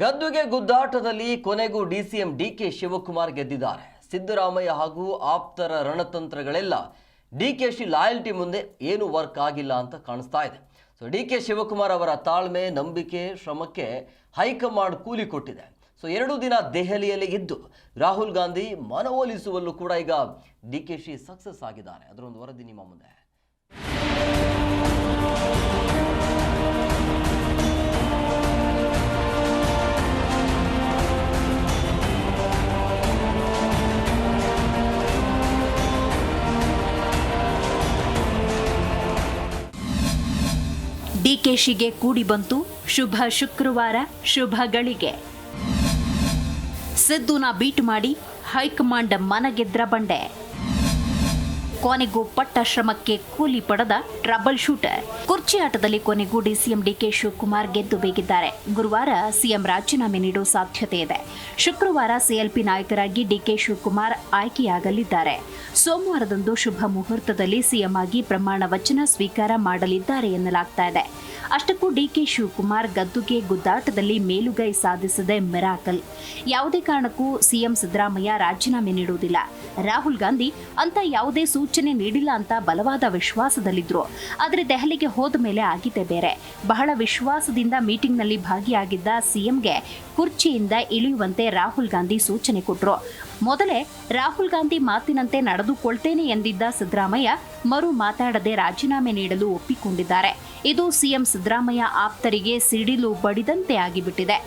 ಗದ್ದುಗೆ ಗುದ್ದಾಟದಲ್ಲಿ ಕೊನೆಗೂ DCM DK Shivakumar ಗೆದ್ದಿದ್ದಾರೆ. ಸಿದ್ದರಾಮಯ್ಯ ಹಾಗೂ ಆಪ್ತರ ರಣತಂತ್ರಗಳೆಲ್ಲ ಡಿಕೆಶಿ ಲಾಯಲ್ಟಿ ಮುಂದೆ ಏನು ವರ್ಕ್ ಆಗಿಲ್ಲ ಅಂತ ಕಾಣಿಸ್ತಾ ಇದೆ. ಡಿಕೆ ಶಿವಕುಮಾರ್ ಅವರ ತಾಳ್ಮೆ, ನಂಬಿಕೆ, ಶ್ರಮಕ್ಕೆ ಹೈಕಮಾಂಡ್ ಕೂಲಿ ಕೊಟ್ಟಿದೆ. 2 ದಿನ ದೆಹಲಿಯಲ್ಲಿ ಇದ್ದು ರಾಹುಲ್ ಗಾಂಧಿ ಮನವೊಲಿಸುವಲ್ಲೂ ಕೂಡ ಈಗ ಡಿಕೆಶಿ ಸಕ್ಸಸ್ ಆಗಿದ್ದಾರೆ. ಅದರೊಂದು ವರದಿ ನಿಮ್ಮ ಮುಂದೆ. ಡಿಕೆಶಿಗೆ ಕೂಡಿ ಬಂತು ಶುಭ ಶುಕ್ರವಾರ, ಶುಭ ಗಳಿಗೆ. ಸಿದ್ದುನ ಬೀಟ್ ಮಾಡಿ ಹೈಕಮಾಂಡ್ ಮನಗೆದ್ರ ಬಂಡೆ. ಕೊನೆಗೂ ಪಟ್ಟ ಶ್ರಮಕ್ಕೆ ಕೂಲಿ ಪಡೆದ ಟ್ರಬಲ್ ಶೂಟರ್. ಕುರ್ಚಿ ಆಟದಲ್ಲಿ ಕೊನೆಗೂ ಡಿಸಿಎಂ ಡಿಕೆ ಶಿವಕುಮಾರ್ ಗೆದ್ದು ಬೇಗಿದ್ದಾರೆ. ಗುರುವಾರ ಸಿಎಂ ರಾಜೀನಾಮೆ ನೀಡುವ ಸಾಧ್ಯತೆ ಇದೆ. ಶುಕ್ರವಾರ ಸಿಎಲ್ಪಿ ನಾಯಕರಾಗಿ ಡಿಕೆ ಶಿವಕುಮಾರ್ ಆಯ್ಕೆಯಾಗಲಿದ್ದಾರೆ. ಸೋಮವಾರದಂದು ಶುಭ ಮುಹೂರ್ತದಲ್ಲಿ ಸಿಎಂ ಆಗಿ ಪ್ರಮಾಣ ವಚನ ಸ್ವೀಕಾರ ಮಾಡಲಿದ್ದಾರೆ ಎನ್ನಲಾಗ್ತಾ ಇದೆ. ಅಷ್ಟಕ್ಕೂ ಡಿಕೆ ಶಿವಕುಮಾರ್ ಗದ್ದುಗೆ ಗುದ್ದಾಟದಲ್ಲಿ ಮೇಲುಗೈ ಸಾಧಿಸದೆ ಮಿರಾಕಲ್. ಯಾವುದೇ ಕಾರಣಕ್ಕೂ ಸಿಎಂ ಸಿದ್ದರಾಮಯ್ಯ ರಾಜೀನಾಮೆ ನೀಡುವುದಿಲ್ಲ. ರಾಹುಲ್ ಗಾಂಧಿ ಅಂತ ಯಾವುದೇ ಸೂಚನೆ ನೀಡಿಲ್ಲ ಅಂತ ಬಲವಾದ ವಿಶ್ವಾಸದಲ್ಲಿದ್ರು. ಆದರೆ ದೆಹಲಿಗೆ ಹೋದ ಮೇಲೆ ಆಗಿದ್ದೇ ಬೇರೆ. ಬಹಳ ವಿಶ್ವಾಸದಿಂದ ಮೀಟಿಂಗ್ನಲ್ಲಿ ಭಾಗಿಯಾಗಿದ್ದ ಸಿಎಂಗೆ ಕುರ್ಚಿಯಿಂದ ಇಳಿಯುವಂತೆ ರಾಹುಲ್ ಗಾಂಧಿ ಸೂಚನೆ ಕೊಟ್ಟರು. ಮೊದಲೇ ರಾಹುಲ್ ಗಾಂಧಿ ಮಾತಿನಂತೆ ನಡೆದುಕೊಳ್ತೇನೆ ಎಂದಿದ್ದ ಸಿದ್ದರಾಮಯ್ಯ ಮರು ಮಾತಾಡದೆ ರಾಜೀನಾಮೆ ನೀಡಲು ಒಪ್ಪಿಕೊಂಡಿದ್ದಾರೆ. ಇದು ಸಿಎಂ ಸಿದ್ದರಾಮಯ್ಯ ಆಪ್ತರಿಗೆ ಸಿಡಿಲು ಬಡಿದಂತೆ ಆಗಿಬಿಟ್ಟಿದೆ.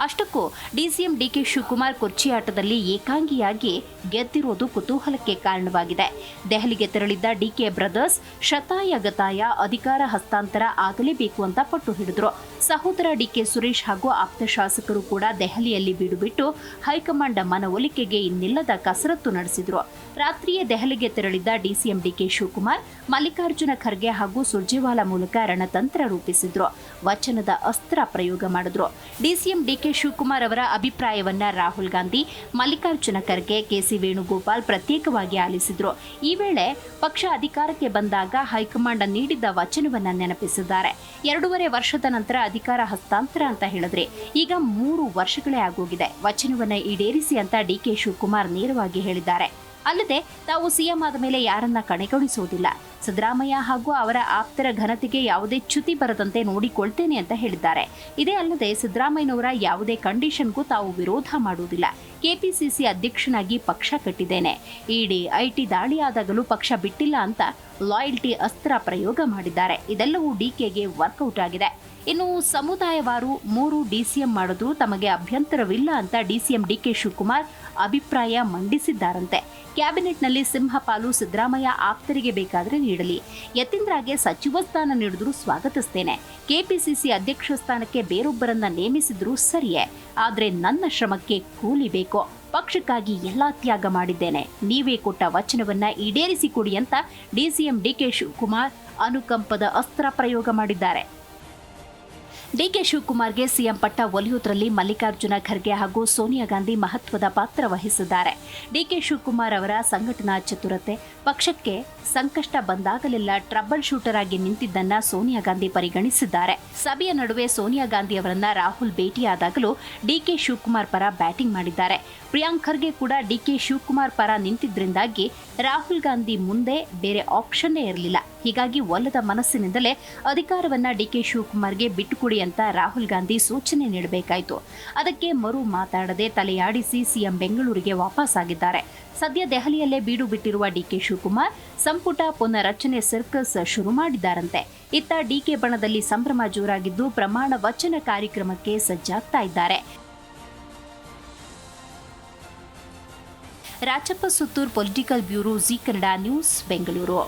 ಅಷ್ಟಕ್ಕೂ ಡಿಸಿಎಂ ಡಿಕೆ ಶಿವಕುಮಾರ್ ಕುರ್ಚಿ ಆಟದಲ್ಲಿ ಏಕಾಂಗಿಯಾಗಿ ಗೆದ್ದಿರೋದು ಕುತೂಹಲಕ್ಕೆ ಕಾರಣವಾಗಿದೆ. ದೆಹಲಿಗೆ ತೆರಳಿದ್ದ ಡಿಕೆ ಬ್ರದರ್ಸ್ ಶತಾಯಗತಾಯ ಅಧಿಕಾರ ಹಸ್ತಾಂತರ ಆಗಲೇಬೇಕು ಅಂತ ಪಟ್ಟು ಹಿಡಿದ್ರು. ಸಹೋದರ ಡಿಕೆ ಸುರೇಶ್ ಹಾಗೂ ಆಪ್ತ ಶಾಸಕರು ಕೂಡ ದೆಹಲಿಯಲ್ಲಿ ಬೀಡುಬಿಟ್ಟು ಹೈಕಮಾಂಡ್ ಮನವೊಲಿಕೆಗೆ ಇನ್ನಿಲ್ಲದ ಕಸರತ್ತು ನಡೆಸಿದ್ರು. ರಾತ್ರಿಯೇ ದೆಹಲಿಗೆ ತೆರಳಿದ್ದ ಡಿಸಿಎಂ ಡಿಕೆ ಶಿವಕುಮಾರ್ ಮಲ್ಲಿಕಾರ್ಜುನ ಖರ್ಗೆ ಹಾಗೂ ಸುರ್ಜೇವಾಲಾ ಮೂಲಕ ರಣತಂತ್ರ ರೂಪಿಸಿದ್ರು. ವಚನದ ಅಸ್ತ್ರ ಪ್ರಯೋಗ ಮಾಡಿದ್ರು. ಡಿಸಿಎಂ ಡಿಕೆ ಶಿವಕುಮಾರ್ ಅವರ ಅಭಿಪ್ರಾಯವನ್ನ ರಾಹುಲ್ ಗಾಂಧಿ, ಮಲ್ಲಿಕಾರ್ಜುನ ಖರ್ಗೆ, ಕೆಸಿ ವೇಣುಗೋಪಾಲ್ ಪ್ರತ್ಯೇಕವಾಗಿ ಆಲಿಸಿದ್ರು. ಈ ವೇಳೆ ಪಕ್ಷ ಅಧಿಕಾರಕ್ಕೆ ಬಂದಾಗ ಹೈಕಮಾಂಡ್ ನೀಡಿದ್ದ ವಚನವನ್ನ ನೆನಪಿಸಿದ್ದಾರೆ. 2.5 ವರ್ಷದ ನಂತರ ಅಧಿಕಾರ ಹಸ್ತಾಂತರ ಅಂತ ಹೇಳಿದ್ರೆ ಈಗ 3 ವರ್ಷಗಳೇ ಆಗೋಗಿದೆ. ವಚನವನ್ನ ಈಡೇರಿಸಿ ಅಂತ ಡಿಕೆ ಶಿವಕುಮಾರ್ ನೇರವಾಗಿ ಹೇಳಿದ್ದಾರೆ. ಅಲ್ಲದೆ ತಾವು ಸಿಎಂ ಆದ ಮೇಲೆ ಯಾರನ್ನ ಕಡೆಗಣಿಸುವುದಿಲ್ಲ. ಸಿದ್ದರಾಮಯ್ಯ ಹಾಗೂ ಅವರ ಆಪ್ತರ ಘನತೆಗೆ ಯಾವುದೇ ಚ್ಯುತಿ ಬರದಂತೆ ನೋಡಿಕೊಳ್ತೇನೆ ಅಂತ ಹೇಳಿದ್ದಾರೆ. ಇದೇ ಅಲ್ಲದೆ ಸಿದ್ದರಾಮಯ್ಯನವರ ಯಾವುದೇ ಕಂಡೀಷನ್ಗೂ ತಾವು ವಿರೋಧ ಮಾಡುವುದಿಲ್ಲ. ಕೆಪಿಸಿಸಿ ಅಧ್ಯಕ್ಷನಾಗಿ ಪಕ್ಷ ಕಟ್ಟಿದ್ದೇನೆ. ಇಡಿ ಐಟಿ ದಾಳಿಯಾದಾಗಲೂ ಪಕ್ಷ ಬಿಟ್ಟಿಲ್ಲ ಅಂತ ಲಾಯಲ್ಟಿ ಅಸ್ತ್ರ ಪ್ರಯೋಗ ಮಾಡಿದ್ದಾರೆ. ಇದೆಲ್ಲವೂ ಡಿಕೆಗೆ ವರ್ಕೌಟ್ ಆಗಿದೆ. ಇನ್ನು ಸಮುದಾಯವಾರು 3 ಡಿಸಿಎಂ ಮಾಡಿದ್ರೂ ತಮಗೆ ಅಭ್ಯಂತರವಿಲ್ಲ ಅಂತ ಡಿಸಿಎಂ ಡಿಕೆ ಶಿವಕುಮಾರ್ ಅಭಿಪ್ರಾಯ ಮಂಡಿಸಿದ್ದಾರಂತೆ. ಕ್ಯಾಬಿನೆಟ್ನಲ್ಲಿ ಸಿಂಹಪಾಲು ಸಿದ್ದರಾಮಯ್ಯ ಆಪ್ತರಿಗೆ ಬೇಕಾದರೆ ನೀಡಲಿ. ಯತೀಂದ್ರಗೆ ಸಚಿವ ಸ್ಥಾನ ನೀಡಿದ್ರೂ ಸ್ವಾಗತಿಸ್ತೇನೆ. ಕೆಪಿಸಿಸಿ ಅಧ್ಯಕ್ಷ ಸ್ಥಾನಕ್ಕೆ ಬೇರೊಬ್ಬರನ್ನ ನೇಮಿಸಿದ್ರೂ ಸರಿಯೇ, ಆದರೆ ನನ್ನ ಶ್ರಮಕ್ಕೆ ಕೂಲಿ ಬೇಕು. ಪಕ್ಷಕ್ಕಾಗಿ ಎಲ್ಲಾ ತ್ಯಾಗ ಮಾಡಿದ್ದೇನೆ. ನೀವೇ ಕೊಟ್ಟ ವಚನವನ್ನ ಈಡೇರಿಸಿಕೊಡಿ ಅಂತ ಡಿಸಿಎಂ ಡಿಕೆ ಶಿವಕುಮಾರ್ ಅನುಕಂಪದ ಅಸ್ತ್ರ ಪ್ರಯೋಗ ಮಾಡಿದ್ದಾರೆ. ಡಿಕೆ ಶಿವಕುಮಾರ್ಗೆ ಸಿಎಂ ಪಟ್ಟ ಒಲಿಯುವುದರಲ್ಲಿ ಮಲ್ಲಿಕಾರ್ಜುನ ಖರ್ಗೆ ಹಾಗೂ ಸೋನಿಯಾ ಗಾಂಧಿ ಮಹತ್ವದ ಪಾತ್ರ ವಹಿಸಿದ್ದಾರೆ. ಡಿಕೆ ಶಿವಕುಮಾರ್ ಅವರ ಸಂಘಟನಾ ಚತುರತೆ, ಪಕ್ಷಕ್ಕೆ ಸಂಕಷ್ಟ ಬಂದಾಗಲೆಲ್ಲ ಟ್ರಬಲ್ ಶೂಟರ್ ಆಗಿ ನಿಂತಿದ್ದನ್ನ ಸೋನಿಯಾ ಗಾಂಧಿ ಪರಿಗಣಿಸಿದ್ದಾರೆ. ಸಭೆಯ ನಡುವೆ ಸೋನಿಯಾ ಗಾಂಧಿ ಅವರನ್ನ ರಾಹುಲ್ ಭೇಟಿಯಾದಾಗಲೂ ಡಿಕೆ ಶಿವಕುಮಾರ್ ಪರ ಬ್ಯಾಟಿಂಗ್ ಮಾಡಿದ್ದಾರೆ. ಪ್ರಿಯಾಂಕ್ ಖರ್ಗೆ ಕೂಡ ಡಿಕೆ ಶಿವಕುಮಾರ್ ಪರ ನಿಂತಿದ್ರಿಂದಾಗಿ ರಾಹುಲ್ ಗಾಂಧಿ ಮುಂದೆ ಬೇರೆ ಆಪ್ಷನ್ನೇ ಇರಲಿಲ್ಲ. ಹೀಗಾಗಿ ಒಲ್ಲದ ಮನಸ್ಸಿನಿಂದಲೇ ಅಧಿಕಾರವನ್ನ ಡಿಕೆ ಶಿವಕುಮಾರ್ಗೆ ಬಿಟ್ಟುಕೊಡಿ ಅಂತ ರಾಹುಲ್ ಗಾಂಧಿ ಸೂಚನೆ ನೀಡಬೇಕಾಯಿತು. ಅದಕ್ಕೆ ಮರು ಮಾತಾಡದೆ ತಲೆಯಾಡಿಸಿ ಸಿಎಂ ಬೆಂಗಳೂರಿಗೆ ವಾಪಸ್ ಆಗಿದ್ದಾರೆ. ಸದ್ಯ ದೆಹಲಿಯಲ್ಲೇ ಬೀಡು ಬಿಟ್ಟಿರುವ ಡಿಕೆ ಶಿವಕುಮಾರ್ ಸಂಪುಟ ಪುನರಚನೆ ಸರ್ಕಸ್ ಶುರು ಮಾಡಿದ್ದಾರಂತೆ. ಇತ್ತ ಡಿಕೆ ಬಣದಲ್ಲಿ ಸಂಭ್ರಮ ಜೋರಾಗಿದ್ದು ಪ್ರಮಾಣ ವಚನ ಕಾರ್ಯಕ್ರಮಕ್ಕೆ ಸಜ್ಜಾಗ್ತಾ ಇದ್ದಾರೆ. Rachappa Suttur, political bureau, Zee Kannada news, Bengaluru.